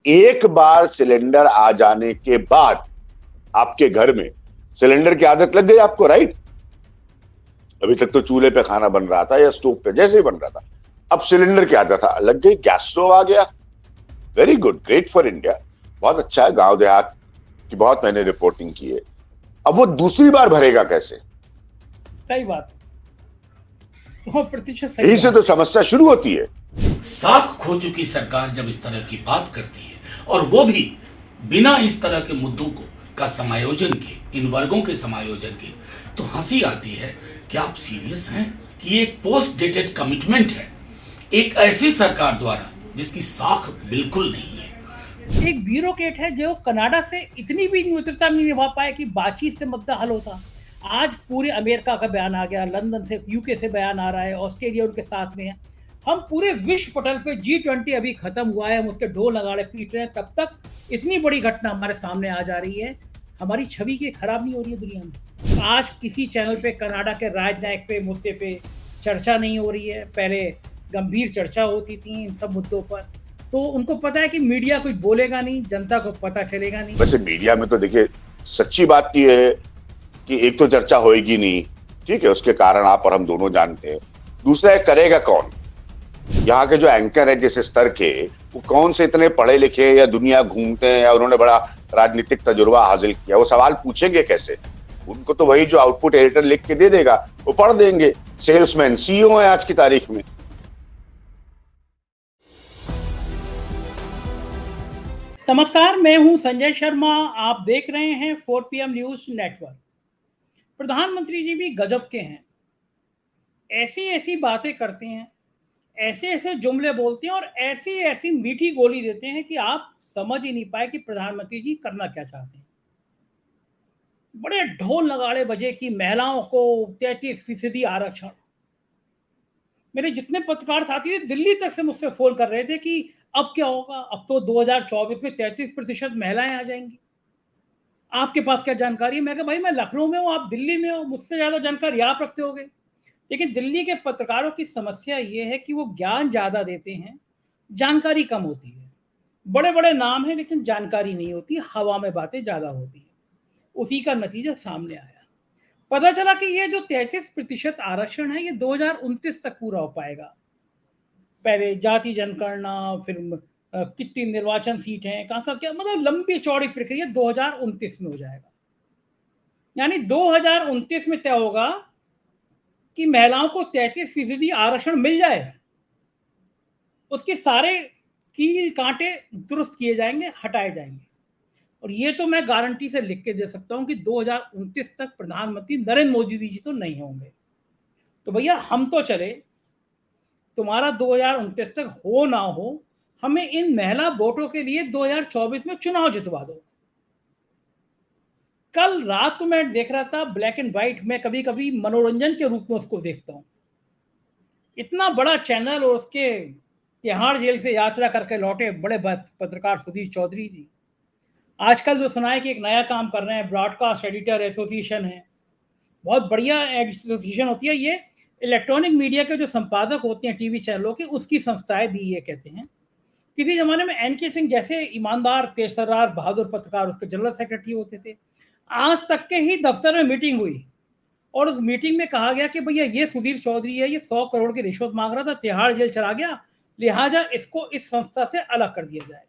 एक बार सिलेंडर आ जाने के बाद आपके घर में सिलेंडर की आदत लग गई आपको, राइट? अभी तक तो चूल्हे पे खाना बन रहा था या स्टोव पे, जैसे ही बन रहा था। अब सिलेंडर की आदत लग गई, गैस स्टोव आ गया। Very good, great for India. बहुत अच्छा है। गांव देहात की बहुत मैंने रिपोर्टिंग की है। अब वो दूसरी बार भरेगा कैसे? सही बात, 100% सही यही से बात। तो समस्या शुरू होती है। साख खो चुकी सरकार जब इस तरह की बात करती है, और वो भी बिना इस तरह के मुद्दों को का समायोजन के, इन वर्गों के समायोजन के, तो हंसी आती है कि आप सीरियस हैं कि ये एक पोस्ट डेटेड कमिटमेंट है एक ऐसी सरकार द्वारा जिसकी साख बिल्कुल नहीं है। एक ब्यूरोक्रेट है जो कनाडा से इतनी भी मित्रता नहीं निभा पाए कि बातचीत से मुद्दा हल होता। आज पूरे अमेरिका का बयान आ गया, लंदन से, यूके से बयान आ रहा है, ऑस्ट्रेलिया उनके साथ में है। हम पूरे विश्व पटल पे G20 अभी खत्म हुआ है, हम उसके ढोल नगाड़े पीट रहे हैं, तब तक इतनी बड़ी घटना हमारे सामने आ जा रही है। हमारी छवि की खराब नहीं हो रही है दुनिया में? आज किसी चैनल पे कनाडा के राजनयिक पे मुद्दे पे चर्चा नहीं हो रही है। पहले गंभीर चर्चा होती थी इन सब मुद्दों पर, तो उनको पता है कि मीडिया कुछ बोलेगा नहीं, जनता को पता चलेगा नहीं। वैसे मीडिया में तो देखिए, सच्ची बात की है कि एक तो चर्चा होएगी नहीं, ठीक है, उसके कारण आप और हम दोनों जानते हैं। दूसरा है, करेगा कौन? यहाँ के जो एंकर है जिस स्तर के, वो कौन से इतने पढ़े लिखे या दुनिया घूमते हैं या उन्होंने बड़ा राजनीतिक तजुर्बा हासिल किया, वो सवाल पूछेंगे कैसे? उनको तो वही जो आउटपुट एडिटर लिख के दे देगा वो पढ़ देंगे। सेल्समैन सीईओ है आज की तारीख में। नमस्कार, मैं हूं संजय शर्मा, आप देख रहे हैं 4PM न्यूज नेटवर्क। प्रधानमंत्री जी भी गजब के हैं, ऐसी ऐसी बातें करते हैं, ऐसे ऐसे जुमले बोलते हैं और ऐसी ऐसी मीठी गोली देते हैं कि आप समझ ही नहीं पाए कि प्रधानमंत्री जी करना क्या चाहते हैं। बड़े ढोल नगाड़े बजे कि महिलाओं को 33% आरक्षण। मेरे जितने पत्रकार साथी थे दिल्ली तक से मुझसे फोन कर रहे थे कि अब क्या होगा, अब तो 2024 में 33% महिलाएं आ जाएंगी, आपके पास क्या जानकारी है? मैं कहा भाई मैं लखनऊ में हूँ, आप दिल्ली में हो, मुझसे ज्यादा जानकारी आप रखते होगे। लेकिन दिल्ली के पत्रकारों की समस्या ये है कि वो ज्ञान ज्यादा देते हैं, जानकारी कम होती है। बड़े बड़े नाम है लेकिन जानकारी नहीं होती, हवा में बातें ज्यादा होती है। उसी का नतीजा सामने आया। पता चला कि ये जो 33% आरक्षण है ये 2029 तक पूरा हो पाएगा। पहले जाति जनगणना, फिर कितनी निर्वाचन सीट है, कहाँ क्या, मतलब लंबी चौड़ी प्रक्रिया 2029 में हो जाएगा। यानी 2029 में तय होगा कि महिलाओं को 33% आरक्षण मिल जाए, उसके सारे कील कांटे दुरुस्त किए जाएंगे, हटाए जाएंगे। और ये तो मैं गारंटी से लिख के दे सकता हूं कि 2029 तक प्रधानमंत्री नरेंद्र मोदी जी तो नहीं होंगे। तो भैया हम तो चले, तुम्हारा 2029 तक हो ना हो, हमें इन महिला वोटों के लिए 2024 में चुनाव जितवा दो। कल रात को मैं देख रहा था ब्लैक एंड व्हाइट, में कभी कभी मनोरंजन के रूप में उसको देखता हूं। इतना बड़ा चैनल और उसके तिहाड़ जेल से यात्रा करके लौटे बड़े पत्रकार सुधीर चौधरी जी आजकल जो सुना है कि एक नया काम कर रहे हैं, ब्रॉडकास्ट एडिटर एसोसिएशन है। बहुत बढ़िया एसोसिएशन होती है ये। इलेक्ट्रॉनिक मीडिया के जो संपादक होते हैं टीवी चैनलों के, उसकी संस्थाएं भी ये कहते हैं। किसी जमाने में एनके सिंह जैसे ईमानदार, तेजतर्रार, बहादुर पत्रकार उसके जनरल सेक्रेटरी होते थे। आज तक के ही दफ्तर में मीटिंग हुई और उस मीटिंग में कहा गया कि भैया ये सुधीर चौधरी है, ये 100 करोड़ की रिश्वत मांग रहा था, तिहाड़ जेल चला गया, लिहाजा इसको इस संस्था से अलग कर दिया जाए।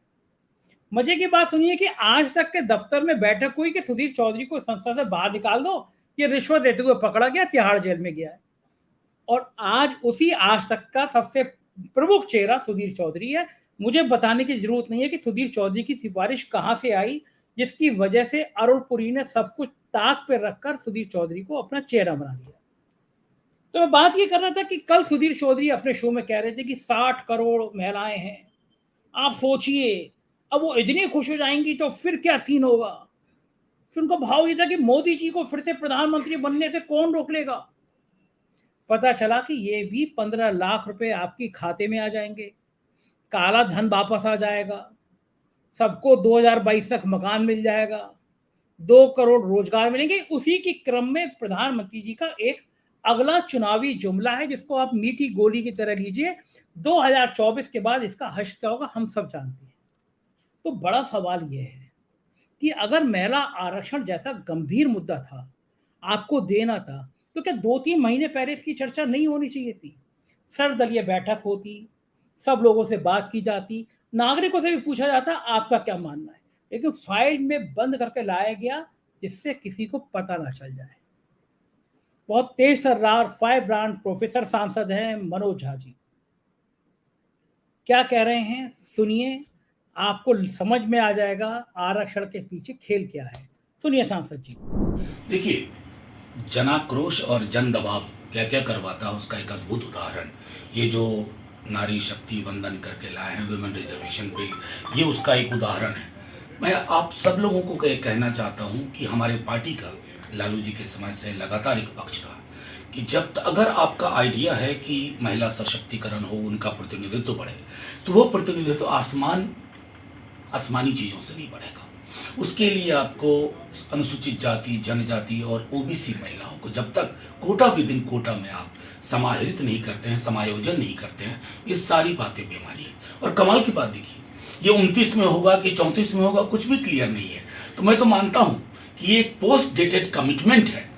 मजे की बात सुनिए कि आज तक के दफ्तर में बैठक हुई कि सुधीर चौधरी को संस्था से बाहर निकाल दो, ये रिश्वत देते हुए पकड़ा गया, तिहाड़ जेल में गया है। और आज उसी आज तक का सबसे प्रमुख चेहरा सुधीर चौधरी है। मुझे बताने की जरूरत नहीं है कि सुधीर चौधरी की सिफारिश कहां से आई, जिसकी वजह से अरुण पुरी ने सब कुछ ताक पे रखकर सुधीर चौधरी को अपना चेहरा बना लिया। तो मैं बात ये कर रहा था कि कल सुधीर चौधरी अपने शो में कह रहे थे कि 60 करोड़ महिलाएं हैं। आप सोचिए, अब वो इतनी खुश हो जाएंगी तो फिर क्या सीन होगा। फिर उनका भाव ये था कि मोदी जी को फिर से प्रधानमंत्री बनने से कौन रोक लेगा। पता चला कि ये भी 15 लाख रुपए आपकी खाते में आ जाएंगे, काला धन वापस आ जाएगा, सबको 2022 तक मकान मिल जाएगा, 2 करोड़ रोजगार मिलेंगे। उसी के क्रम में प्रधानमंत्री जी का एक अगला चुनावी जुमला है जिसको आप मीठी गोली की तरह लीजिए। 2024 के बाद इसका हश्र क्या होगा हम सब जानते हैं। तो बड़ा सवाल यह है कि अगर महिला आरक्षण जैसा गंभीर मुद्दा था, आपको देना था, तो क्या 2-3 महीने पहले इसकी चर्चा नहीं होनी चाहिए थी? सर्वदलीय बैठक होती, सब लोगों से बात की जाती, नागरिकों से भी पूछा जाता आपका क्या मानना है। लेकिन फाइल में बंद करके लाया गया जिससे किसी को पता ना चल जाए। बहुत तेज तर्रार फायर ब्रांड प्रोफेसर सांसद हैं मनोज झा जी। क्या कह रहे हैं सुनिए, आपको समझ में आ जाएगा आरक्षण के पीछे खेल क्या है। सुनिए सांसद जी। देखिए, जनाक्रोश और जन दबाव क्या क्या करवाता है उसका एक अद्भुत उदाहरण ये जो नारी शक्ति वंदन करके लाए हैं वुमेन रिजर्वेशन बिल, ये उसका एक उदाहरण है। मैं आप सब लोगों को कहना चाहता हूं कि हमारे पार्टी का लालू जी के समय से लगातार एक पक्ष रहा कि अगर आपका आइडिया है कि महिला सशक्तिकरण हो, उनका प्रतिनिधित्व बढ़े, तो वो प्रतिनिधित्व आसमानी चीज़ों से नहीं बढ़ेगा। उसके लिए आपको अनुसूचित जाति, जनजाति और ओबीसी महिलाओं को जब तक कोटा विद इन कोटा में आप समाहित नहीं करते हैं, समायोजन नहीं करते हैं, ये सारी बातें बेमानी है। और कमाल की बात देखिए, ये 29 में होगा कि 34 में होगा, कुछ भी क्लियर नहीं है। तो मैं तो मानता हूं कि ये एक पोस्ट डेटेड कमिटमेंट है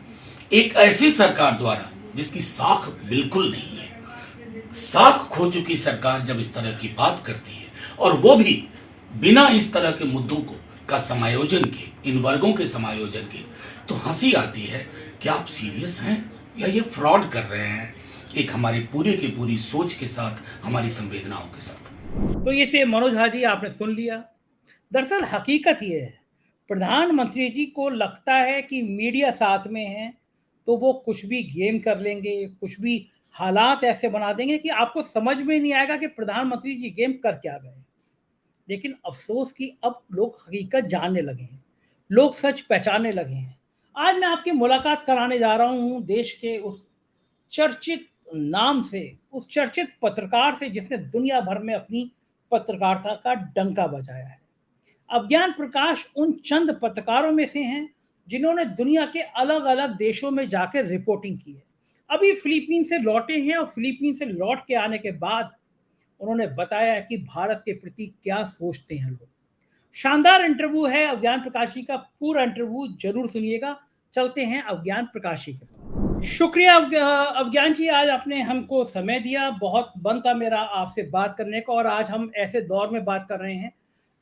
एक ऐसी सरकार द्वारा जिसकी साख बिल्कुल नहीं है। साख खो चुकी सरकार जब इस तरह की बात करती है, और वो भी बिना इस तरह के मुद्दों का समायोजन के, इन वर्गों के समायोजन के, तो हंसी आती है कि आप सीरियस हैं या ये फ्रॉड कर रहे हैं एक हमारे पूरे की पूरी सोच के साथ, हमारी संवेदनाओं के साथ। तो ये थे मनोज झा जी, आपने सुन लिया। दरअसल हकीकत ये है, प्रधानमंत्री जी को लगता है कि मीडिया साथ में है तो वो कुछ भी गेम कर लेंगे, कुछ भी हालात ऐसे बना देंगे कि आपको समझ में नहीं आएगा कि प्रधानमंत्री जी गेम कर क्या गए। लेकिन अफसोस कि अब लोग हकीकत जानने लगे हैं, लोग सच पहचानने लगे हैं। आज मैं आपकी मुलाकात कराने जा रहा हूं देश के उस चर्चित नाम से, उस चर्चित पत्रकार से जिसने दुनिया भर में अपनी पत्रकारिता का डंका बजाया है। अज्ञान प्रकाश उन चंद पत्रकारों में से हैं जिन्होंने दुनिया के अलग अलग देशों में जाकर रिपोर्टिंग की है। अभी फिलीपीन से लौटे हैं और फिलीपीन से लौट के आने के बाद उन्होंने बताया कि भारत के प्रति क्या सोचते हैं लोग। शानदार इंटरव्यू है अज्ञान प्रकाश जी का, पूरा इंटरव्यू जरूर सुनिएगा। चलते हैं अज्ञान प्रकाश जी के पास। शुक्रिया अज्ञान जी, आज आपने हमको समय दिया। बहुत मन था मेरा आपसे बात करने का, और आज हम ऐसे दौर में बात कर रहे हैं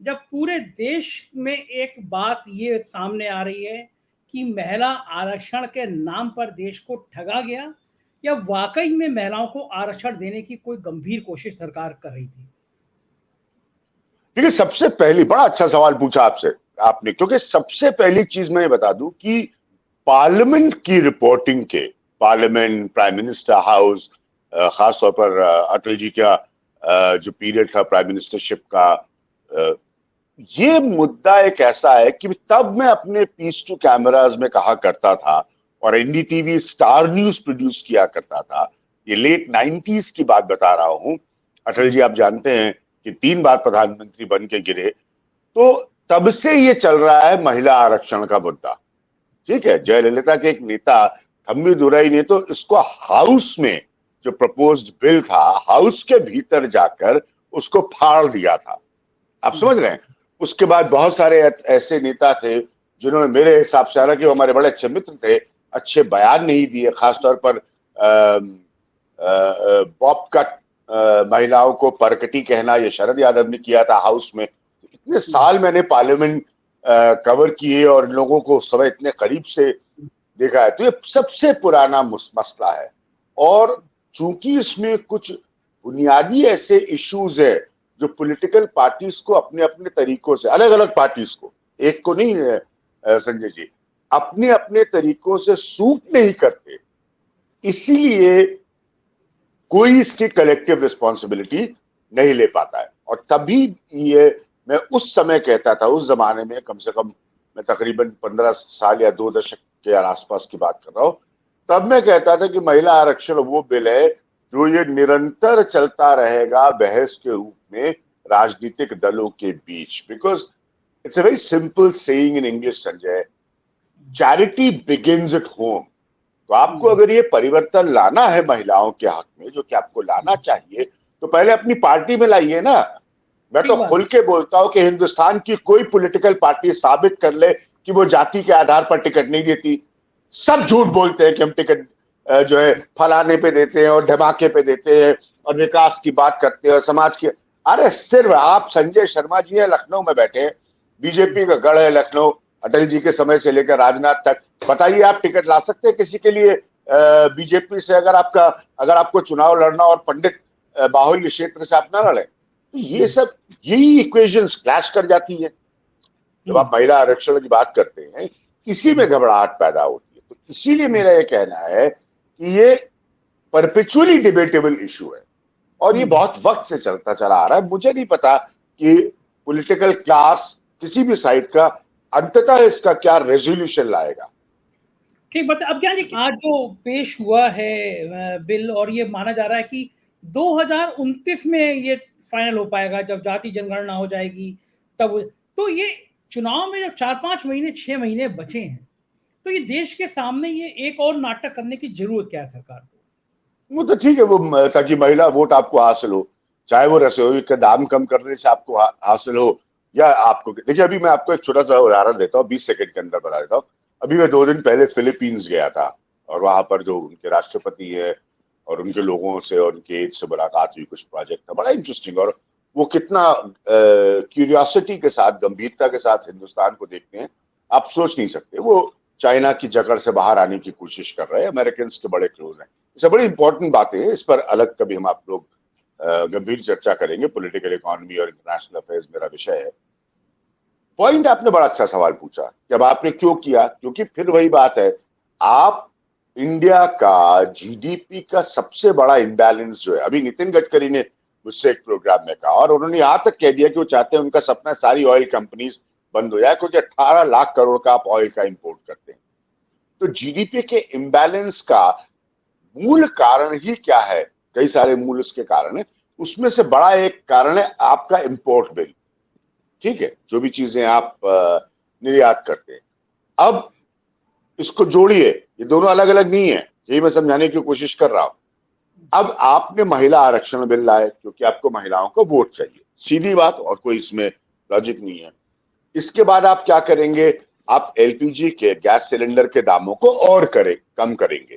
जब पूरे देश में एक बात ये सामने आ रही है कि महिला आरक्षण के नाम पर देश को ठगा गया, या वाकई में महिलाओं को आरक्षण देने की कोई गंभीर कोशिश सरकार कर रही थी। देखिए, सबसे पहली बड़ा अच्छा सवाल पूछा आपने, क्योंकि सबसे पहली चीज मैं बता दूं कि पार्लियामेंट की रिपोर्टिंग के, पार्लियामेंट, प्राइम मिनिस्टर हाउस, खासतौर पर अटल जी का जो पीरियड था प्राइम मिनिस्टरशिप का, ये मुद्दा एक ऐसा है कि तब मैं अपने पीस टू कैमराज में कहा करता था और एनडीटीवी स्टार न्यूज प्रोड्यूस किया करता था। ये लेट 90s की बात बता रहा हूं। अटल जी आप जानते हैं कि 3 बार प्रधानमंत्री बन के गिरे, तो तब से ये चल रहा है महिला आरक्षण का मुद्दा। ठीक है, जयललिता के एक नेता थम्बी दुराई ने तो इसको हाउस में, जो प्रपोज्ड बिल था, हाउस के भीतर जाकर उसको फाड़ दिया था। आप समझ रहे हैं? उसके बाद बहुत सारे ऐसे नेता थे जिन्होंने, मेरे हिसाब से, हालांकि वो हमारे बड़े अच्छे मित्र थे, अच्छे बयान नहीं दिए। खासतौर पर बॉब कट, महिलाओं को परकटी कहना, ये शरद यादव ने किया था हाउस में। इतने साल मैंने पार्लियामेंट कवर किए और लोगों को सब इतने करीब से देखा है, तो ये सबसे पुराना मसला है। और चूंकि इसमें कुछ बुनियादी ऐसे इश्यूज है जो पॉलिटिकल पार्टीज को अपने अपने तरीकों से, अलग अलग पार्टीज को, एक को नहीं है संजय जी, अपने अपने तरीकों से सूट नहीं करते, इसीलिए कोई इसकी कलेक्टिव रिस्पॉन्सिबिलिटी नहीं ले पाता है। और तभी ये मैं उस समय कहता था, उस जमाने में, कम से कम मैं तकरीबन 15 साल या 2 दशक के आसपास की बात कर रहा हूं, तब मैं कहता था कि महिला आरक्षण वो बिल है जो ये निरंतर चलता रहेगा बहस के रूप में राजनीतिक दलों के बीच। Because it's a very simple saying in English Sanjay, charity begins at home. तो आपको अगर ये परिवर्तन लाना है महिलाओं के हक में, जो कि आपको लाना चाहिए, तो पहले अपनी पार्टी में लाइए ना। मैं तो खुल के बोलता हूं कि हिंदुस्तान की कोई पॉलिटिकल पार्टी साबित कर ले कि वो जाति के आधार पर टिकट नहीं देती। सब झूठ बोलते हैं कि हम टिकट जो है फलाने पे देते हैं और धमाके पे देते हैं और विकास की बात करते हैं और समाज की। अरे सिर्फ आप संजय शर्मा जी है लखनऊ में बैठे, बीजेपी का गढ़ है लखनऊ, अटल जी के समय से लेकर राजनाथ तक। बताइए आप टिकट ला सकते हैं किसी के लिए बीजेपी से अगर आपको चुनाव लड़ना और पंडित बाहुल्य क्षेत्र से आप ना लड़े? तो ये सब यही इक्वेशंस क्लैश कर जाती है। जब आप महिला आरक्षण की बात करते हैं इसी में घबराहट पैदा होती है। तो इसीलिए मेरा ये कहना है कि ये परपेचुअली डिबेटेबल इशू है और ये बहुत वक्त से चलता चला आ रहा है। मुझे नहीं पता कि पॉलिटिकल क्लास किसी भी साइड का अंततः इसका क्या रेजोल्यूशन लाएगा। ठीक बात। अब क्या जी आज जो पेश हुआ है बिल, और ये माना जा रहा है कि 2029 में ये फाइनल हो पाएगा जब जाति जनगणना हो जाएगी तब। तो ये चुनाव में जब 4-5 महीने 6 महीने बचे हैं तो ये देश के सामने ये एक और नाटक करने की जरूरत क्या है सरकार को? वो तो ठीक है, वो ताकि महिला वोट आपको हासिल हो, चाहे वो रसोई का दाम कम करने से आपको हासिल हो या आपको। देखिए अभी मैं आपको एक छोटा सा उदाहरण देता हूँ, 20 सेकंड के अंदर बता देता हूँ। अभी मैं 2 दिन पहले फिलीपींस गया था और वहां पर जो उनके राष्ट्रपति है और उनके लोगों से और उनके एज से मुलाकात हुई, कुछ प्रोजेक्ट था बड़ा इंटरेस्टिंग। और वो कितना क्यूरियोसिटी के साथ, गंभीरता के साथ हिंदुस्तान को देखते हैं आप सोच नहीं सकते। वो चाइना की जकड़ से बाहर आने की कोशिश कर रहे हैं, अमेरिकन के बड़े क्लोज हैं। इससे बड़ी इंपॉर्टेंट बातें हैं, इस पर अलग कभी हम आप लोग गंभीर चर्चा करेंगे। पॉलिटिकल इकोनॉमी और इंटरनेशनल अफेयर्स मेरा विषय है। पॉइंट आपने बड़ा अच्छा सवाल पूछा, जब आपने क्यों किया, क्योंकि फिर वही बात है, आप इंडिया का जीडीपी का सबसे बड़ा इम्बैलेंस जो है, अभी नितिन गडकरी ने मुझसे एक प्रोग्राम में कहा और उन्होंने यहां तक कह दिया कि वो चाहते हैं उनका सपना सारी ऑयल कंपनीज बंद हो जाए, कुछ 18 लाख करोड़ का आप ऑयल का इंपोर्ट करते हैं। तो जीडीपी के इम्बैलेंस का मूल कारण ही क्या है? कई सारे मूल उसके कारण है, उसमें से बड़ा एक कारण है आपका इंपोर्ट बिल। ठीक है, जो भी चीजें आप निर्यात करते हैं। अब इसको जोड़िए, ये दोनों अलग अलग नहीं है, यही मैं समझाने की कोशिश कर रहा हूं। अब आपने महिला आरक्षण बिल लाए क्योंकि आपको महिलाओं को वोट चाहिए, सीधी बात, और कोई इसमें लॉजिक नहीं है। इसके बाद आप क्या करेंगे? आप एलपीजी के गैस सिलेंडर के दामों को और कम करेंगे।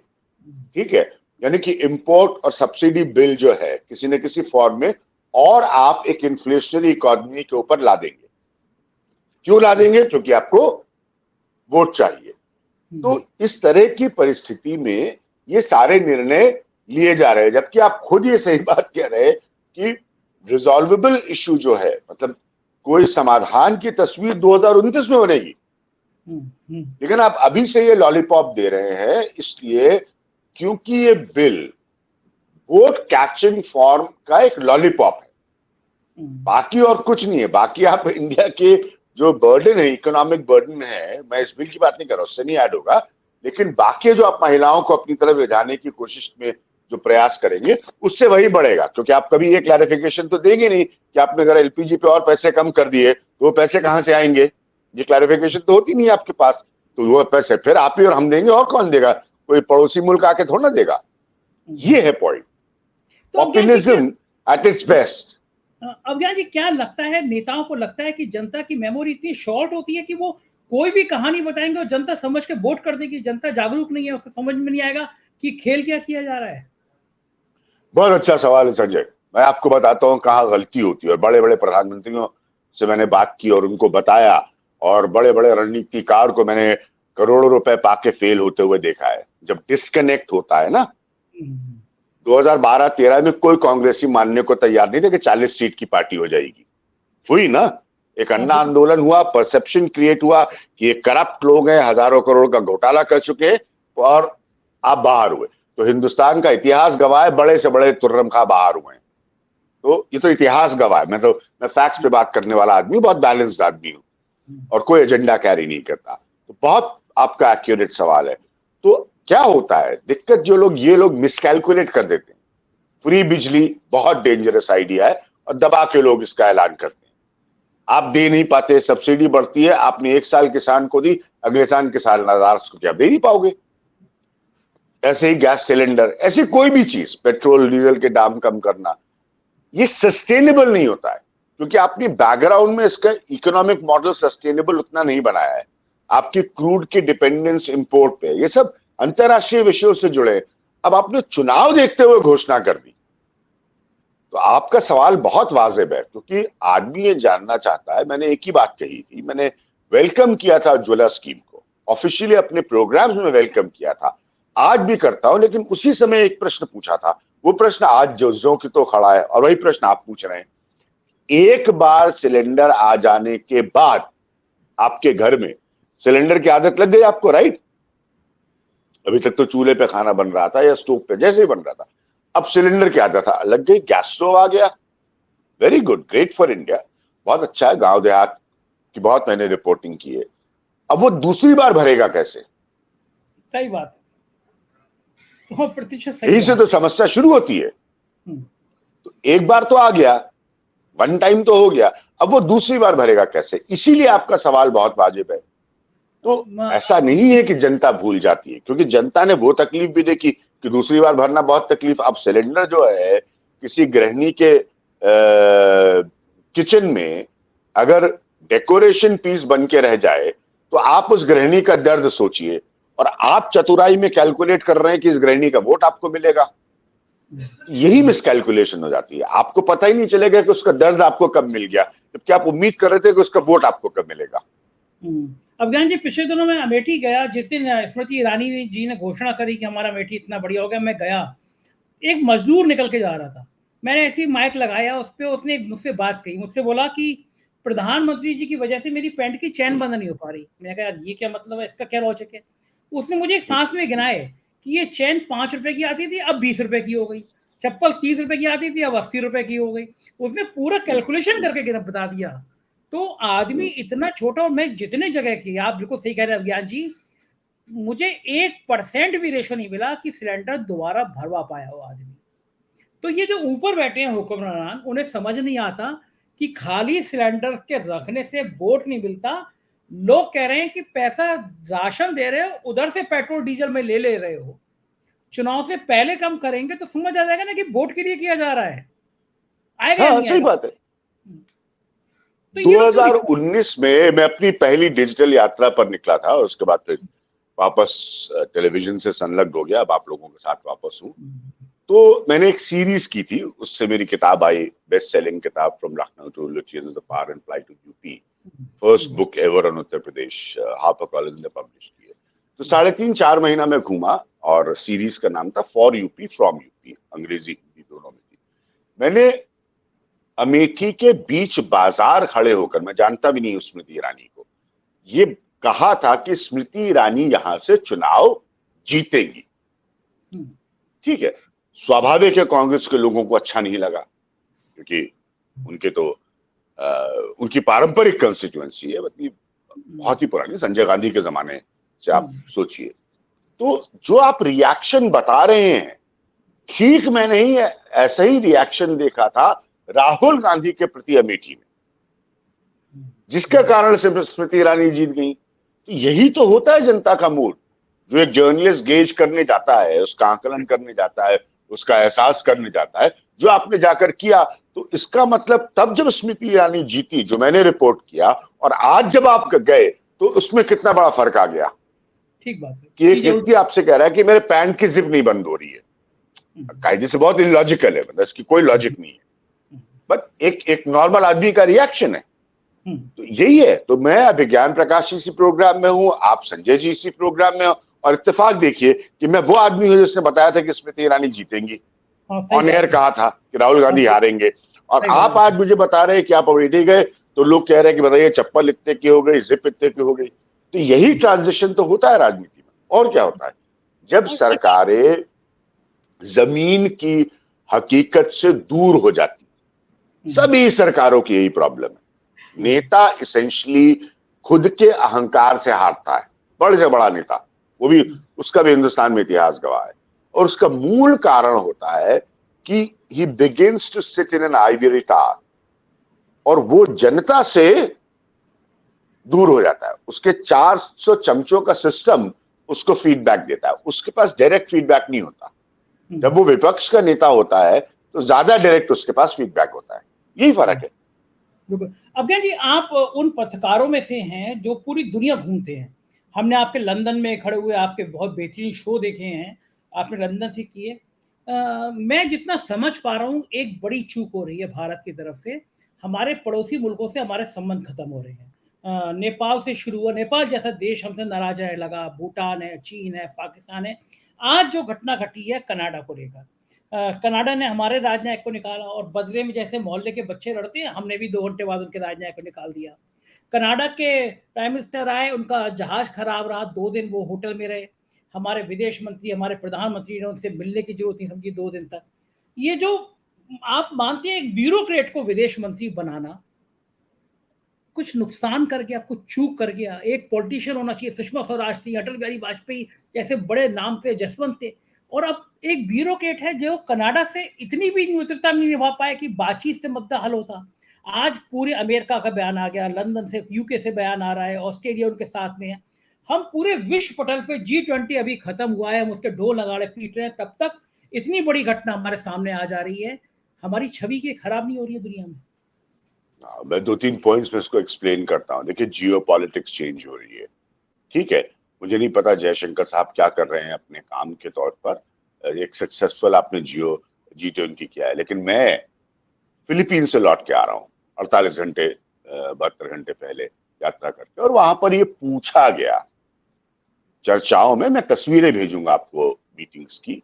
ठीक है, यानी कि इंपोर्ट और सब्सिडी बिल जो है किसी न किसी फॉर्म में, और आप एक इन्फ्लेशनरी इकोनॉमी के ऊपर ला देंगे। क्यों ला देंगे? क्योंकि आपको वोट चाहिए। तो इस तरह की परिस्थिति में ये सारे निर्णय लिए जा रहे हैं, जबकि आप खुद ये सही बात कह रहे हैं कि रिजॉल्वेबल इशू जो है, मतलब कोई समाधान की तस्वीर 2029 में बनेगी। लेकिन आप अभी से ये लॉलीपॉप दे रहे हैं इसलिए क्योंकि ये बिल वोट कैचिंग फॉर्म का एक लॉलीपॉप है, बाकी और कुछ नहीं है। बाकी आप इंडिया के जो बर्डन है, इकोनॉमिक बर्डन है, मैं इस बिल की बात नहीं कर रहा, उससे नहीं ऐड होगा, लेकिन बाकी जो आप महिलाओं को अपनी तरफ ले जाने की कोशिश में जो प्रयास करेंगे उससे वही बढ़ेगा। क्योंकि आप कभी ये क्लैरिफिकेशन तो देंगे नहीं कि आपने अगर एलपीजी पे और पैसे कम कर दिए तो वो पैसे कहां से आएंगे, ये क्लैरिफिकेशन तो होती नहीं है आपके पास। तो वो पैसे फिर आप ही और हम देंगे, और कौन देगा? कोई पड़ोसी मुल्क आके थोड़ा ना देगा। ये है point, populism at its best. अज्ञान जी, क्या लगता है, नेताओं को लगता है कि जनता की मेमोरी इतनी शॉर्ट होती है कि वो कोई भी कहानी बताएंगे और जनता समझ के वोट कर देगी? जनता जागरूक नहीं है, उसको समझ में नहीं आएगा कि खेल क्या किया जा रहा है। बहुत अच्छा सवाल है संजय। मैं आपको बताता हूँ कहाँ गलती होती है, और बड़े बड़े प्रधानमंत्रियों से मैंने बात की और उनको बताया, और बड़े बड़े रणनीतिकार को मैंने करोड़ों रुपए पाके फेल होते हुए देखा है। जब डिस्कनेक्ट होता है ना, 2012-13 में कोई कांग्रेसी मानने को तैयार नहीं थे कि 40 सीट की पार्टी हो जाएगी। हुई ना, एक अन्ना आंदोलन हुआ, परसेप्शन क्रिएट हुआ कि ये करप्ट लोग हैं, हजारों करोड़ का घोटाला कर चुके हैं, और आप बाहर हुए। तो हिंदुस्तान का इतिहास गवाह है, बड़े से बड़े तुर्रम खा बाहर हुए हैं। तो ये तो इतिहास गवाह है। मैं फैक्ट्स पे बात करने वाला आदमी, बहुत बैलेंस्ड आदमी हूँ और कोई एजेंडा कैरी नहीं करता। तो बहुत आपका एक्यूरेट सवाल है। तो क्या होता है दिक्कत, ये लोग मिसकैलकुलेट कर देते हैं। फ्री बिजली बहुत डेंजरस आइडिया है और दबा के लोग इसका ऐलान करते हैं। आप दे नहीं पाते, सब्सिडी बढ़ती है, आपने एक साल किसान को दी, अगले साल किसान को क्या दे नहीं पाओगे। ऐसे ही गैस सिलेंडर, ऐसी कोई भी चीज, पेट्रोल डीजल के दाम कम करना, ये सस्टेनेबल नहीं होता है। क्योंकि आपने बैकग्राउंड में इसका इकोनॉमिक मॉडल सस्टेनेबल उतना नहीं बनाया है। आपकी क्रूड की डिपेंडेंस इंपोर्ट पे, ये सब अंतरराष्ट्रीय विषयों से जुड़े। अब आपने चुनाव देखते हुए घोषणा कर दी, तो आपका सवाल बहुत वाजिब है, क्योंकि आदमी ये जानना चाहता है। मैंने एक ही बात कही थी, मैंने वेलकम किया था उज्ज्वला स्कीम को, ऑफिशियली अपने प्रोग्राम्स में वेलकम किया था, आज भी करता हूं। लेकिन उसी समय एक प्रश्न पूछा था, वो प्रश्न आज जो की तो खड़ा है, और वही प्रश्न आप पूछ रहे हैं। एक बार सिलेंडर आ जाने के बाद आपके घर में सिलेंडर की आदत लग गई आपको, राइट? अभी तक तो चूल्हे पे खाना बन रहा था या स्टोव पे, जैसे ही बन रहा था। अब सिलेंडर की आदत लग गई, गैस स्टोव आ गया। Very good, great for India, बहुत अच्छा है। गांव देहात की बहुत मैंने रिपोर्टिंग की है। अब वो दूसरी बार भरेगा कैसे? सही बात, 100% सही। यही से तो समस्या शुरू होती है। तो एक बार तो आ गया, वन टाइम तो हो गया, अब वो दूसरी बार भरेगा कैसे? इसीलिए आपका सवाल बहुत वाजिब है। तो ऐसा नहीं है कि जनता भूल जाती है, क्योंकि जनता ने वो तकलीफ भी देखी कि दूसरी बार भरना बहुत तकलीफ। अब सिलेंडर जो है, किसी गृहिणी के किचन में अगर डेकोरेशन पीस बन के रह जाए, तो आप उस गृहिणी का दर्द सोचिए, और आप चतुराई में कैलकुलेट कर रहे हैं कि इस गृहिणी का वोट आपको मिलेगा। यही मिसकैलकुलेशन हो जाती है। आपको पता ही नहीं चलेगा कि उसका दर्द आपको कब मिल गया, जबकि आप उम्मीद कर रहे थे कि उसका वोट आपको कब मिलेगा। अब ज्ञान जी, पिछले दिनों में अमेठी गया, जिस दिन स्मृति ईरानी जी ने घोषणा करी कि हमारा अमेठी इतना बढ़िया हो गया, मैं गया, एक मजदूर निकल के जा रहा था, मैंने ऐसे ही माइक लगाया उस पर, उसने मुझसे बात कही, मुझसे बोला कि प्रधानमंत्री जी की वजह से मेरी पैंट की चैन बंद नहीं हो पा रही। मैंने कहा यार ये क्या मतलब है, इसका क्या लॉजिक है? उसने मुझे एक सांस में गिनाए कि ये चैन 5 रुपए की आती थी, अब 20 रुपए की हो गई, चप्पल 30 रुपए की आती थी, अब 80 रुपए की हो गई। उसने पूरा कैलकुलेशन करके बता दिया। तो आदमी इतना छोटा, और मैं जितने जगह की, आप बिल्कुल सही कह रहे हैं अभियान जी, मुझे 1% भी रेशो नहीं मिला कि सिलेंडर दोबारा भरवा पाया हो आदमी। तो ये जो ऊपर बैठे हैं हुक्मरान, उन्हें समझ नहीं आता कि खाली सिलेंडर के रखने से वोट नहीं मिलता। लोग कह रहे हैं कि पैसा राशन दे रहे हो, उधर से पेट्रोल डीजल में ले रहे हो, चुनाव से पहले कम करेंगे तो समझ आ जाएगा ना कि वोट के लिए किया जा रहा है। आएगा हाँ, सही बात है। तो 2019 में मैं अपनी पहली डिजिटल यात्रा पर निकला था, और उसके बाद फिर वापस टेलीविजन से संलग्न हो गया, अब आप लोगों के साथ वापस हूँ। तो मैंने एक सीरीज की थी, उससे मेरी किताब आई, बेस्ट सेलिंग किताब, from Lucknow to Ludhiana, the far and fly to UP, first book ever on Uttar Pradesh, Harper college ने पब्लिश की है। तो 3.5-4 महीना में घूमा, और सीरीज का नाम था फॉर यूपी फ्रॉम यूपी, अंग्रेजी हिंदी दोनों में थी। मैंने अमेठी के बीच बाजार खड़े होकर, मैं जानता भी नहीं स्मृति ईरानी को, ये कहा था कि स्मृति ईरानी यहां से चुनाव जीतेंगी। ठीक है, स्वाभाविक है कांग्रेस के लोगों को अच्छा नहीं लगा, क्योंकि उनके तो उनकी पारंपरिक कंस्टिट्यूएंसी है, मतलब बहुत ही पुरानी, संजय गांधी के जमाने से आप सोचिए। तो जो आप रिएक्शन बता रहे हैं, ठीक मैं नहीं है, ऐसा ही रिएक्शन देखा था राहुल गांधी के प्रति अमेठी में, जिसके कारण से स्मृति ईरानी जीत गई। तो यही तो होता है जनता का मूड। जो एक जर्नलिस्ट गेज करने जाता है, उसका आकलन करने जाता है, उसका एहसास करने जाता है, जो आपने जाकर किया, तो इसका मतलब तब जब स्मृति ईरानी जीती, जो मैंने रिपोर्ट किया, और आज जब आप गए, तो उसमें कितना बड़ा फर्क आ गया। ठीक बात है कि एक व्यक्ति आपसे कह रहा है कि मेरे पैंट की जिप नहीं बंद हो रही है, कायदे से बहुत इलॉजिकल है, मतलब इसकी कोई लॉजिक नहीं है, बट एक नॉर्मल आदमी का रिएक्शन है। तो यही है। तो मैं विज्ञान प्रकाश इसी प्रोग्राम में हूं, आप संजय जी इसी प्रोग्राम में हो, और इत्तेफाक देखिए कि मैं वो आदमी हूं जिसने बताया था कि स्मृति ईरानी जीतेंगी, ऑन एयर कहा था कि राहुल गांधी हारेंगे, और आप आज मुझे बता रहे हैं कि आप अमेठी गए तो लोग कह रहे हैं कि बताइए चप्पल इतने की हो गई, जिप इतने की हो गई। तो यही ट्रांजिशन तो होता है राजनीति में, और क्या होता है? जब सरकारें जमीन की हकीकत से दूर हो जाती, सभी सरकारों की यही प्रॉब्लम है। नेता इसेंशियली खुद के अहंकार से हारता है, बड़े से बड़ा नेता, वो भी, उसका भी हिंदुस्तान में इतिहास गवाह है, और उसका मूल कारण होता है कि he begins to sit in an ivory tower, और वो जनता से दूर हो जाता है। उसके 400 चमचों का सिस्टम उसको फीडबैक देता है, उसके पास डायरेक्ट फीडबैक नहीं होता। जब वो विपक्ष का नेता होता है तो ज्यादा डायरेक्ट उसके पास फीडबैक होता है। यही फर्क है। बिल्कुल। अज्ञान जी, आप उन पत्रकारों में से हैं जो पूरी दुनिया घूमते हैं। हमने आपके लंदन में खड़े हुए आपके बहुत बेहतरीन शो देखे हैं, आपने लंदन से किए। मैं जितना समझ पा रहा हूँ, एक बड़ी चूक हो रही है भारत की तरफ से, हमारे पड़ोसी मुल्कों से हमारे संबंध खत्म हो रहे हैं। नेपाल से शुरू हुआ, नेपाल जैसा देश हमसे नाराज़ रहने लगा, भूटान है, चीन है, पाकिस्तान है। आज जो घटना घटी है कनाडा को लेकर, कनाडा ने हमारे राजनयिक को निकाला और बदले में जैसे मोहल्ले के बच्चे लड़ते हैं, हमने भी 2 घंटे बाद उनके राजनयिक को निकाल दिया। कनाडा के प्राइम मिनिस्टर आए, उनका जहाज खराब रहा, 2 दिन वो होटल में रहे। हमारे विदेश मंत्री, हमारे प्रधानमंत्री ने उनसे मिलने की जरूरत नहीं समझी 2 दिन तक। ये जो आप मानते हैं एक ब्यूरोक्रेट को विदेश मंत्री बनाना कुछ नुकसान कर गया, कुछ चूक कर गया। एक पॉलिटिशियन होना चाहिए, सुषमा स्वराज थी, अटल बिहारी वाजपेयी जैसे बड़े नाम थे, जसवंत थे, और अब एक ब्यूरोक्रेट है जो कनाडा से इतनी भी मित्रता नहीं निभा पाए कि बातचीत से मुद्दा हल होता। आज पूरे अमेरिका का बयान आ गया, लंदन से, यूके से बयान आ रहा है, ऑस्ट्रेलिया उनके साथ में है। हम पूरे विश्व पटल पे G20 अभी खत्म हुआ है, हम उसके ढोल नगाड़े पीट रहे हैं, तब तक इतनी बड़ी घटना हमारे सामने आ जा रही है। हमारी छवि की खराब नहीं हो रही है दुनिया में? मैं 2-3 पॉइंट्स में इसको एक्सप्लेन करता हूँ। देखिए, जियो पॉलिटिक्स चेंज हो रही है, ठीक है। मुझे नहीं पता जयशंकर साहब क्या कर रहे हैं अपने काम के तौर पर। एक सक्सेसफुल आपने जियो G20 किया है, लेकिन मैं फिलीपींस से लौट के आ रहा हूँ 48 घंटे 72 घंटे पहले यात्रा करके, और वहां पर ये पूछा गया चर्चाओं में, मैं तस्वीरें भेजूंगा आपको मीटिंग्स की,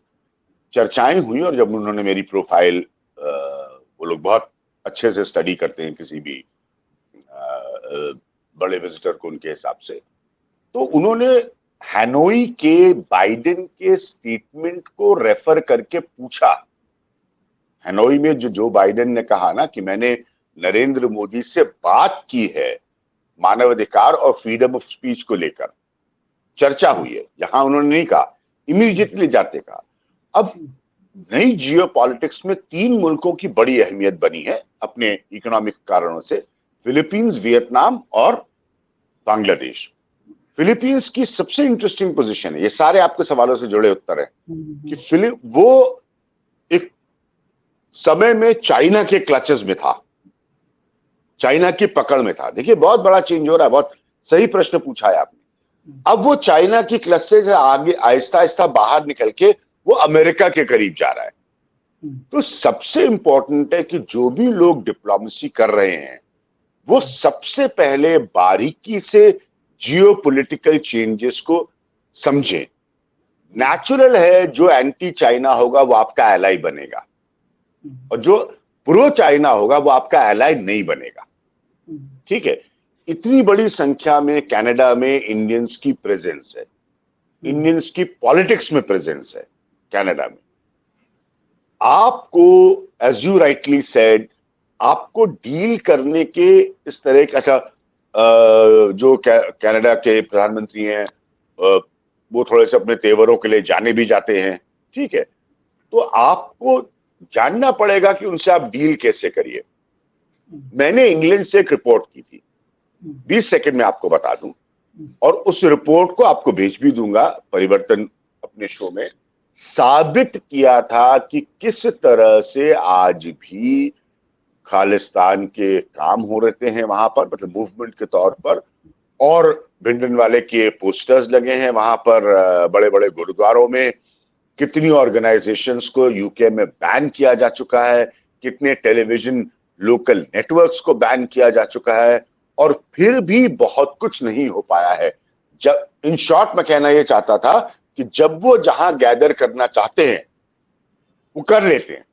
चर्चाएं हुई, और जब उन्होंने मेरी प्रोफाइल, वो लोग बहुत अच्छे से स्टडी करते हैं किसी भी बड़े विजिटर को उनके हिसाब से, तो उन्होंने हैनोई के बाइडेन के स्टेटमेंट को रेफर करके पूछा। हैनोई में जो बाइडेन ने कहा ना कि मैंने नरेंद्र मोदी से बात की है मानवाधिकार और फ्रीडम ऑफ स्पीच को लेकर, चर्चा हुई है, यहां उन्होंने नहीं कहा, इमीडिएटली जाते कहा। अब नई जियो पॉलिटिक्स में 3 मुल्कों की बड़ी अहमियत बनी है अपने इकोनॉमिक कारणों से, फिलीपींस, वियतनाम और बांग्लादेश। फिलीपींस की सबसे इंटरेस्टिंग पोजीशन है, ये सारे आपके सवालों से जुड़े उत्तर हैं, कि वो एक समय में चाइना के क्लचेस में था, चाइना की पकड़ में था। देखिए, बहुत बड़ा चेंज हो रहा है, बहुत सही प्रश्न पूछा है आपने। अब वो चाइना की क्लचेस से आगे आहिस्ता आहिस्ता बाहर निकल के वो अमेरिका के करीब जा रहा है। तो सबसे इंपॉर्टेंट है कि जो भी लोग डिप्लोमेसी कर रहे हैं वो सबसे पहले बारीकी से जियोपॉलिटिकल चेंजेस को समझें। नेचुरल है, जो एंटी चाइना होगा वो आपका एलाई बनेगा, और जो प्रो चाइना होगा वो आपका एलाई नहीं बनेगा, ठीक है। इतनी बड़ी संख्या में कनाडा में इंडियंस की प्रेजेंस है, इंडियंस की पॉलिटिक्स में प्रेजेंस है कनाडा में। आपको, एज यू राइटली सेड, आपको डील करने के इस तरह का, अच्छा, जो कनाडा के प्रधानमंत्री हैं वो थोड़े से अपने तेवरों के लिए जाने भी जाते हैं, ठीक है, तो आपको जानना पड़ेगा कि उनसे आप डील कैसे करिए। मैंने इंग्लैंड से एक रिपोर्ट की थी, 20 सेकंड में आपको बता दूं, और उस रिपोर्ट को आपको भेज भी दूंगा परिवर्तन अपने शो में। साबित किया था कि किस तरह से आज भी खालिस्तान के काम हो रहे हैं वहां पर, मतलब मूवमेंट के तौर पर, और भिंडरनवाले के पोस्टर्स लगे हैं वहां पर, बड़े बड़े गुरुद्वारों में। कितनी ऑर्गेनाइजेशंस को यूके में बैन किया जा चुका है, कितने टेलीविजन लोकल नेटवर्क्स को बैन किया जा चुका है, और फिर भी बहुत कुछ नहीं हो पाया है। जब, इन शॉर्ट, मैं कहना यह चाहता था कि जब वो जहां गैदर करना चाहते हैं वो कर लेते हैं।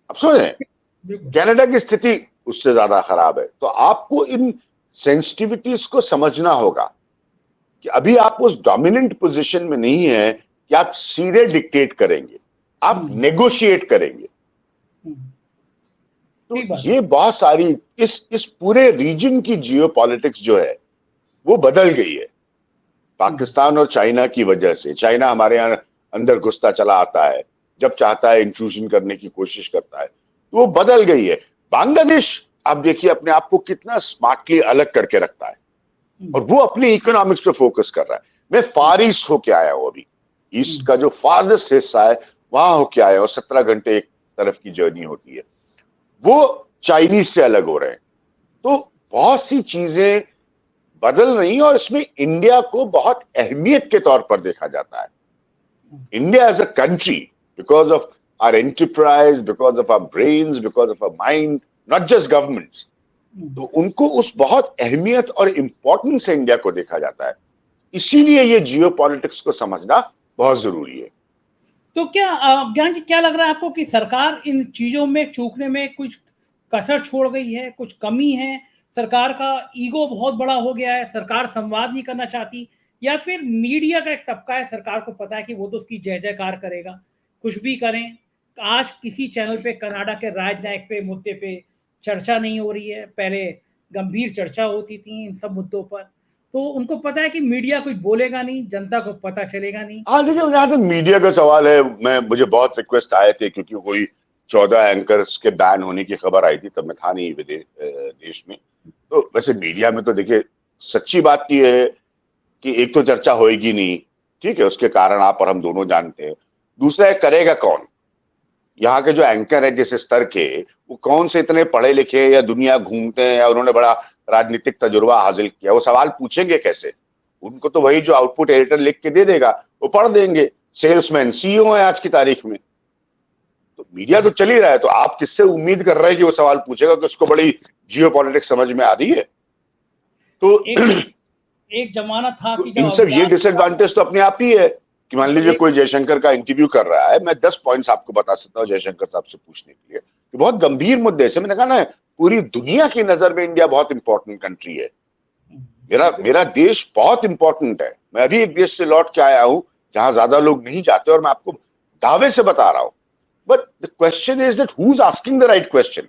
अब समझ रहे हैं, कनाडा की स्थिति उससे ज्यादा खराब है। तो आपको इन सेंसिटिविटीज को समझना होगा कि अभी आप उस डोमिनेंट पोजीशन में नहीं है कि आप सीधे डिक्टेट करेंगे, आप नेगोशिएट करेंगे। तो ये बहुत सारी इस पूरे रीजन की जियोपॉलिटिक्स जो है वो बदल गई है पाकिस्तान और चाइना की वजह से। चाइना हमारे यहाँ अंदर घुसता चला आता है, जब चाहता है इंट्रूजन करने की कोशिश करता है, तो वो बदल गई है। बांग्लादेश आप देखिए अपने आप को कितना स्मार्टली अलग करके रखता है, और वो अपनी इकोनॉमिक्स पे फोकस कर रहा है। मैं फार ईस्ट होके आया हूं, अभी ईस्ट का जो फारदेस्ट हिस्सा है वहां होके आया, और 17 घंटे एक तरफ की जर्नी होती है। वो चाइनीज से अलग हो रहे हैं, तो बहुत सी चीजें बदल रही हैं और इसमें इंडिया को बहुत अहमियत के तौर पर देखा जाता है। India as a country, because of our enterprise, because of our brains, because of our mind, not just governments, तो उनको उस बहुत अहमियत और इंपॉर्टेंस से इंडिया को देखा जाता है। इसीलिए ये जियो पॉलिटिक्स को समझना बहुत जरूरी है। तो क्या ज्ञान जी, क्या लग रहा है आपको कि सरकार इन चीजों में चूकने में कुछ कसर छोड़ गई है, कुछ कमी है? सरकार का ईगो बहुत बड़ा हो गया है, सरकार संवाद नहीं करना चाहती, या फिर मीडिया का एक तबका है, सरकार को पता है कि वो तो उसकी जय जयकार करेगा, कुछ भी करें? आज किसी चैनल पे कनाडा के राजनायक पे मुद्दे पे चर्चा नहीं हो रही है, पहले गंभीर चर्चा होती थी इन सब मुद्दों पर। तो उनको पता है कि मीडिया कुछ बोलेगा नहीं, जनता को पता चलेगा नहीं। हाँ, देखिए, जहां तक मीडिया का सवाल है, मुझे बहुत रिक्वेस्ट आए थे, क्योंकि कोई 14 एंकर्स के बैन होने की खबर आई थी, तब मैं था नहीं देश में। तो वैसे मीडिया में तो देखिए, सच्ची बात ये है कि एक तो चर्चा होएगी नहीं, ठीक है, उसके कारण आप और हम दोनों जानते हैं। दूसरा है, करेगा कौन? यहाँ के जो एंकर है जिस स्तर के, वो कौन से इतने पढ़े लिखे या दुनिया घूमते हैं या उन्होंने बड़ा राजनीतिक तजुर्बा हासिल किया, वो सवाल पूछेंगे कैसे? उनको तो वही जो आउटपुट एडिटर लिख के दे देगा वो पढ़ देंगे। सेल्समैन सीईओ है आज की तारीख में। तो मीडिया तो चल ही रहा है, तो आप किससे उम्मीद कर रहे हैं कि वो सवाल पूछेगा? तो उसको बड़ी जियो पॉलिटिक्स समझ में आ रही है। तो एक जमाना था कि इन सब ये डिसएडवांटेज तो अपने आप ही है कि मान लीजिए कोई जयशंकर का इंटरव्यू कर रहा है, मैं 10 पॉइंट्स आपको बता सकता हूँ जयशंकर साहब से पूछने के लिए, कि बहुत गंभीर मुद्दे से। मैंने कहा ना, पूरी दुनिया की नजर में इंडिया बहुत इंपॉर्टेंट कंट्री है। मेरा देश बहुत इंपॉर्टेंट है। मैं अभी एक देश से लौट के आया हूं जहां ज्यादा लोग नहीं जाते, और मैं आपको दावे से बता रहा हूं। But the question is that who is asking the right question.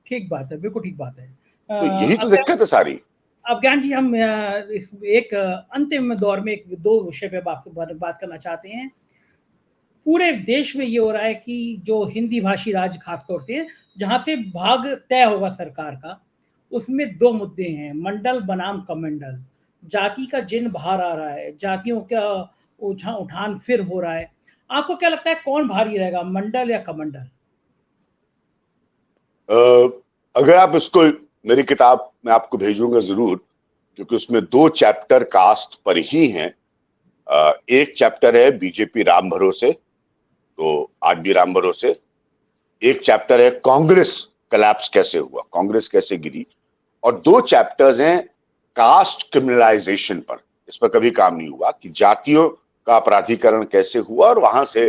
ठीक बात है, बिल्कुल ठीक बात है। तो यही तो दिक्कत है सारी। अब ज्ञान जी, हम एक अंतिम दौर में एक दो विषय पे बात करना चाहते हैं। पूरे देश में ये हो रहा है कि जो हिंदी भाषी राज्य खासतौर से जहां से भाग तय होगा सरकार का, उसमें दो मुद्दे हैं, मंडल बनाम कमंडल। जाति का जिन बाहर आ रहा है, जातियों का उठान फिर हो रहा है। आपको क्या लगता है कौन भारी रहेगा, मंडल या कमंडल? अगर आप इसको, मेरी किताब मैं आपको भेजूंगा जरूर, क्योंकि उसमें 2 चैप्टर कास्ट पर ही हैं। एक चैप्टर है बीजेपी राम भरोसे, तो आज भी राम भरोसे। एक चैप्टर है कांग्रेस कलैप्स कैसे हुआ, कांग्रेस कैसे गिरी। और 2 चैप्टर्स हैं कास्ट क्रिमिनलाइजेशन पर। इस पर कभी काम नहीं हुआ कि जातियों का अपराधीकरण कैसे हुआ और वहां से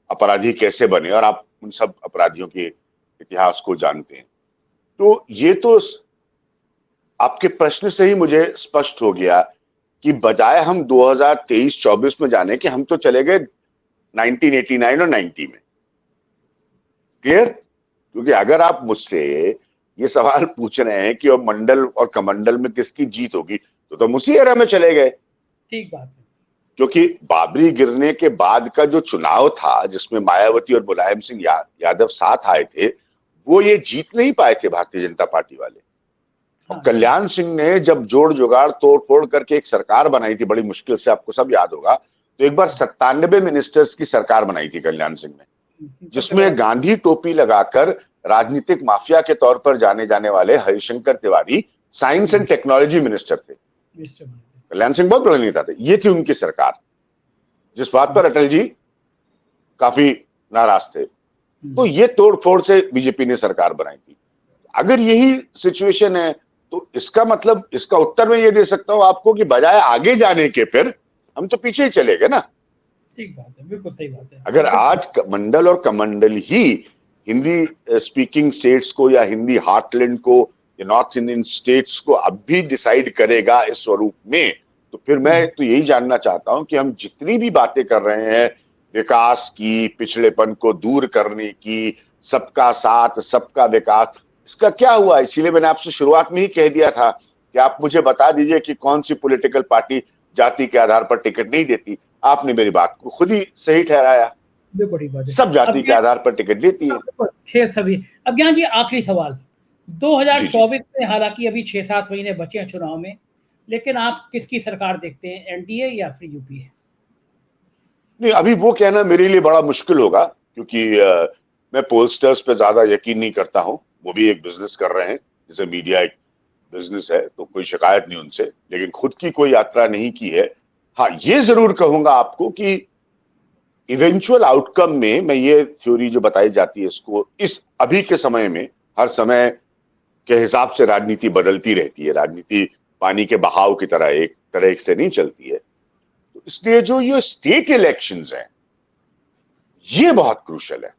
अपराधी कैसे बने, और आप उन सब अपराधियों के इतिहास को जानते हैं। तो ये तो आपके प्रश्न से ही मुझे स्पष्ट हो गया कि बजाय हम 2023-24 में जाने के, हम तो चले गए 1989 और 90 में। क्लियर? क्योंकि अगर आप मुझसे ये सवाल पूछ रहे हैं कि अब मंडल और कमंडल में किसकी जीत होगी, तो हम उसी एरा में चले गए। ठीक बात है। क्योंकि बाबरी गिरने के बाद का जो चुनाव था, जिसमें मायावती और मुलायम सिंह यादव साथ आए थे, वो ये जीत नहीं पाए थे भारतीय जनता पार्टी वाले। और कल्याण सिंह ने जब जोड़ जुगाड़ तोड़ फोड़ करके एक सरकार बनाई थी, बड़ी मुश्किल से, आपको सब याद होगा, तो एक बार 97 मिनिस्टर्स की सरकार बनाई थी कल्याण सिंह ने, जिसमें गांधी टोपी लगाकर राजनीतिक माफिया के तौर पर जाने जाने वाले Harishankar Tiwari science and technology minister थे। कल्याण सिंह बहुत बड़े नेता थे। ये थी उनकी सरकार, जिस बात पर अटल जी काफी नाराज थे। तो ये तोड़ फोड़ से बीजेपी ने सरकार बनाई थी। अगर यही सिचुएशन है, तो इसका मतलब, इसका उत्तर मैं ये दे सकता हूं आपको कि बजाय आगे जाने के फिर हम तो पीछे ही चले गए ना। ठीक बात है, बिल्कुल सही बात है। अगर आज मंडल और कमंडल ही हिंदी स्पीकिंग स्टेट्स को या हिंदी हार्टलैंड को या नॉर्थ इंडियन स्टेट्स को अब भी डिसाइड करेगा इस स्वरूप में, तो फिर मैं तो यही जानना चाहता हूं कि हम जितनी भी बातें कर रहे हैं विकास की, पिछड़ेपन को दूर करने की, सबका साथ सबका विकास, इसका क्या हुआ? इसीलिए मैंने आपसे शुरुआत में ही कह दिया था कि आप मुझे बता दीजिए कि कौन सी पॉलिटिकल पार्टी जाति के आधार पर टिकट नहीं देती। आपने मेरी बात को खुद ही सही ठहराया, सब जाति के आधार पर टिकट देती है। खैर सभी। अब ज्ञान जी, आखिरी सवाल, 2024 में हालांकि अभी 6-7 महीने बचे हैं चुनाव में, लेकिन आप किसकी सरकार देखते हैं, एनडीए या फिर यूपीए? नहीं, अभी वो कहना मेरे लिए बड़ा मुश्किल होगा, क्योंकि मैं पोलस्टर्स पे ज्यादा यकीन नहीं करता हूं। वो भी एक बिजनेस कर रहे हैं, जिसे मीडिया एक बिजनेस है, तो कोई शिकायत नहीं उनसे, लेकिन खुद की कोई यात्रा नहीं की है। हाँ, ये जरूर कहूंगा आपको कि इवेंचुअल आउटकम में मैं ये थ्योरी जो बताई जाती है इसको, इस अभी के समय में हर समय के हिसाब से राजनीति बदलती रहती है, राजनीति पानी के बहाव की तरह एक तरह से नहीं चलती है। तो इसलिए जो ये स्टेट इलेक्शंस हैं ये बहुत क्रूशियल है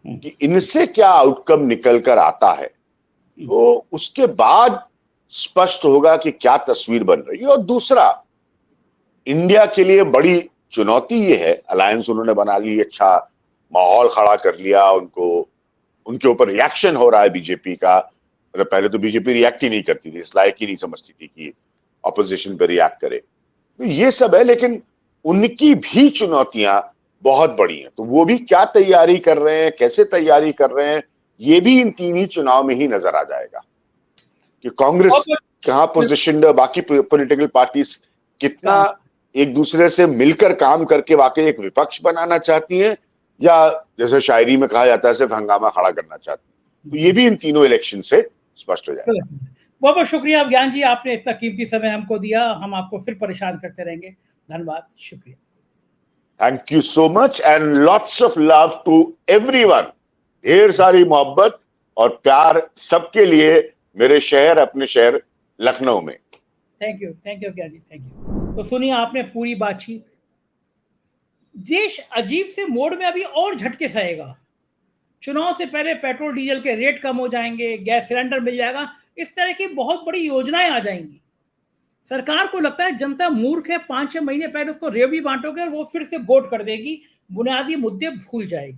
कि इनसे क्या आउटकम निकल कर आता है, तो उसके बाद स्पष्ट होगा कि क्या तस्वीर बन रही है। और दूसरा, इंडिया के लिए बड़ी चुनौती ये है, अलायंस उन्होंने बना ली, अच्छा माहौल खड़ा कर लिया, उनके ऊपर रिएक्शन हो रहा है बीजेपी का। मतलब पहले तो बीजेपी रिएक्ट ही नहीं करती थी, इस लायक ही नहीं समझती थी कि ऑपोजिशन पे रिएक्ट करे। तो ये सब है, लेकिन उनकी भी चुनौतियां बहुत बड़ी हैं। तो वो भी क्या तैयारी कर रहे हैं, कैसे तैयारी कर रहे हैं, ये भी इन तीन ही चुनाव में ही नजर आ जाएगा कि कांग्रेस कहाँ पोजिशन, बाकी पॉलिटिकल पार्टीज कितना एक दूसरे से मिलकर काम करके वाकई एक विपक्ष बनाना चाहती हैं, या जैसे शायरी में कहा जाता है सिर्फ हंगामा खड़ा करना चाहती हैं। तो ये भी इन तीनों इलेक्शन से स्पष्ट हो जाएगा। बहुत बहुत शुक्रिया ज्ञान जी, आपने इतना कीमती समय हमको दिया। हम आपको फिर परेशान करते रहेंगे। धन्यवाद, शुक्रिया। Thank you so much and lots of love to everyone. ढेर सारी मोहब्बत और प्यार सबके लिए मेरे शहर, अपने शहर लखनऊ में। थैंक यू ज्ञान जी, थैंक यू। तो सुनिए आपने पूरी बातचीत। देश अजीब से मोड़ में अभी और झटके सहेगा। चुनाव से पहले पेट्रोल डीजल के रेट कम हो जाएंगे, गैस सिलेंडर मिल जाएगा, इस तरह की बहुत बड़ी योजनाएं आ जाएंगी। सरकार को लगता है जनता मूर्ख है, 5-6 महीने पहले उसको रेवड़ी बांटोगे और वो फिर से वोट कर देगी, बुनियादी मुद्दे भूल जाएगी।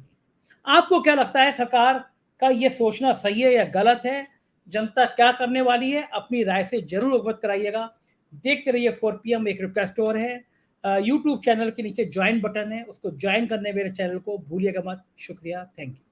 आपको क्या लगता है, सरकार का ये सोचना सही है या गलत है? जनता क्या करने वाली है, अपनी राय से जरूर अवगत कराइएगा। देखते रहिए 4 PM। एक रिक्वेस्ट और है, यूट्यूब चैनल के नीचे ज्वाइन बटन है, उसको ज्वाइन करने मेरे चैनल को भूलिएगा मत। शुक्रिया, थैंक यू।